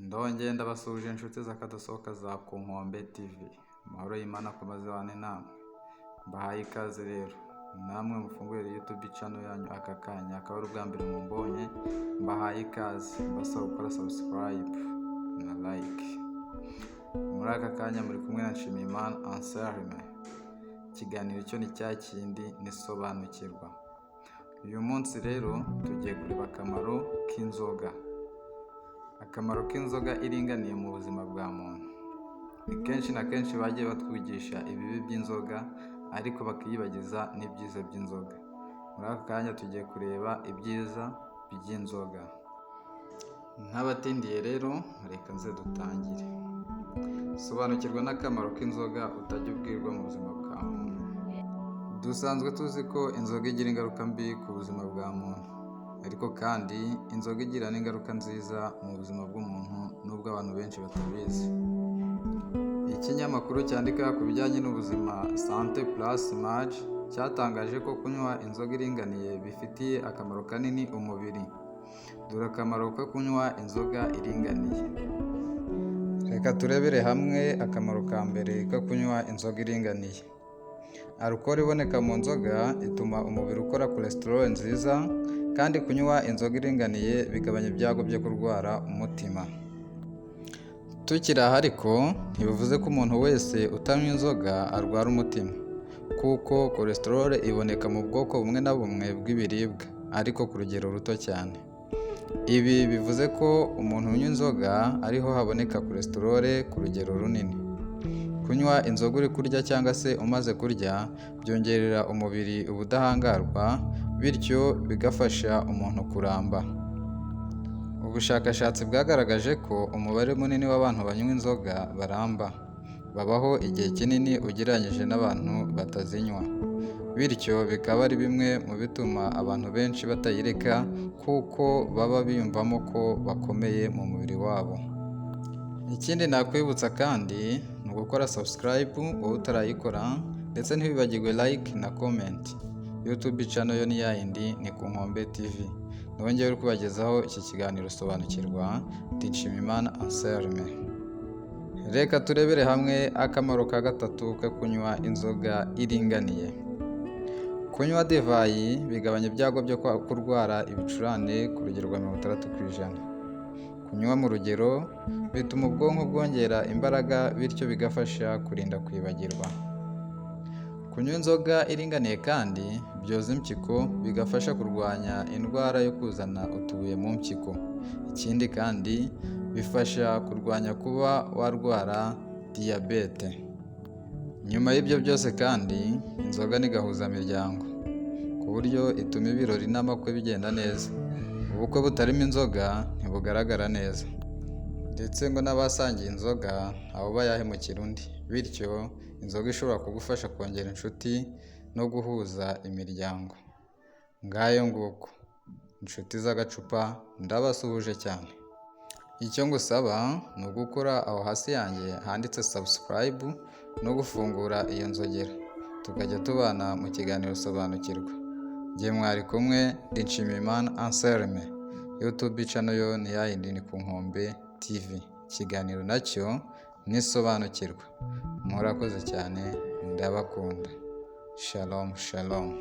Ndongeye ndabasuhuje inshuti z'akadasohoka za Ku Nkombe TV. Amahoro y'Imana akomeze abane namwe. Mbahaye ikaze rero. Namwe mufungurire YouTube channel yanyu aka kanya, akaba ari ubwa mbere mumbonye, mbahaye ikaze. Mbasaba gukora subscribe na like. Muri aka kanya muri kumwe na Nshimiyimana Anselme. Ikiganiro cyo ni cya kindi nisobanukirwa. Uyu munsi rero tugiye kureba akamaro k'inzoga. Akamaro k'inzoga iringaniye mu buzima bwa muntu. Ni kenshi na kenshi bagiye batwigisha ibibi by'inzoga, ariko bakiyibagiza n'ibyiza by'inzoga. Muri aka kanya tugiye kureba ibyiza by'inzoga. Nk'abatindiye rero, reka nze dutangire. Sobanukirwa n'akamaro k'inzoga utajya ubwirwa mu buzima bwa muntu. Dusanzwe tuzi ko inzoga igira ingaruka mbi ku buzima bwa muntu. Ariko kandi inzoga igira n'ingaruka nziza mu buzima bw'umuntu nubwo abantu benshi batabizi. Ikinyamakuru cyandika ku bijyanye n'ubuzima Santé Plus Image cyatangaje ko kunywa inzoga iringaniye bifitiye akamaro kanini umubiri. Dore akamaro ko kunywa inzoga iringaniye. Reka turebere hamwe akamaro ka mbere ko kunywa inzoga iringaniye. Alcohol iboneka mu nzoga ituma umubiri ukora cholesterol nziza, kandi kunywa inzoga iringaniye bigabanya ibyago byo kurwara umutima. Tukiri aha ariko ntibivuze ko umuntu wese utanywa inzoga arwara umutima, kuko cholesterol iboneka mu bwoko bumwe na bumwe bw'ibiribwa, ariko ku rugero ruto cyane. Ibi bivuze ko umuntu unywa inzoga ariho haboneka cholesterol ku rugero runini. Kunywa inzoga uri kurya cyangwa se umaze kurya byongerera umubiri ubudahangarwa, bityo bigafasha umuntu kuramba. Ubushakashatsi bwagaragaje ko umubare munini w'abantu banywa inzoga baramba, babaho igihe kinini ugereranyije n'abantu batazinywa. Bityo bikaba ari bimwe mu bituma abantu benshi batayireka, kuko baba biyumvamo ko bakomeye mu mubiri wabo. Ikindi nakwibutsa kandi ni ugukora subscribe wowe utarayikora, ndetse ntibibagirwe like na comment. YouTube channel yo ni yayindi ni Ku Nkombe TV. Nongeye uri kubagezaho iki kiganiro sobanukirwa, Nshimiyimana Anselme. Reka turebere hamwe akamaro ka gatatu ko kunywa inzoga iringaniye. Kunywa divayi bigabanya ibyago byo kurwara ibicurane ku rugero rwa 60%. Kunywa mu rugero bituma ubwonko bwongera imbaraga, bityo bigafasha kurinda kwibagirwa. Kunywa inzoga iringaniye kandi byoza impyiko, bigafasha kurwanya indwara yo kuzana utubuye mu mpyiko. Ikindi kandi bifasha kurwanya kuba warwara diyabete. Nyuma y'ibyo byose kandi inzoga ni gahuzamiryango, ku buryo ituma ibirori n'amakwe bigenda neza. Ubukwe butarimo inzoga ntibugaragara neza, ndetse ngo n'abasangiye inzoga abo bayahemukira undi. Bityo inzoga ishobora kugufasha kongera inshuti no guhuza imiryango. Ngayo nguko inshuti z'agacupa, ndabasuhuje cyane. Icyo ngusaba ni ugukora aho hasi yanjye handitse subscribe no gufungura iyo nzogera, tukajya tubana mu kiganiro sobanukirwa. Jye mwari kumwe, Nshimiyimana Anselme. YouTube channel yo ni yayindi ni Ku Nkombe TV. Ikiganiro nacyo nisobanukirwa. Murakoze cyane, ndabakunda. Shalom shalom.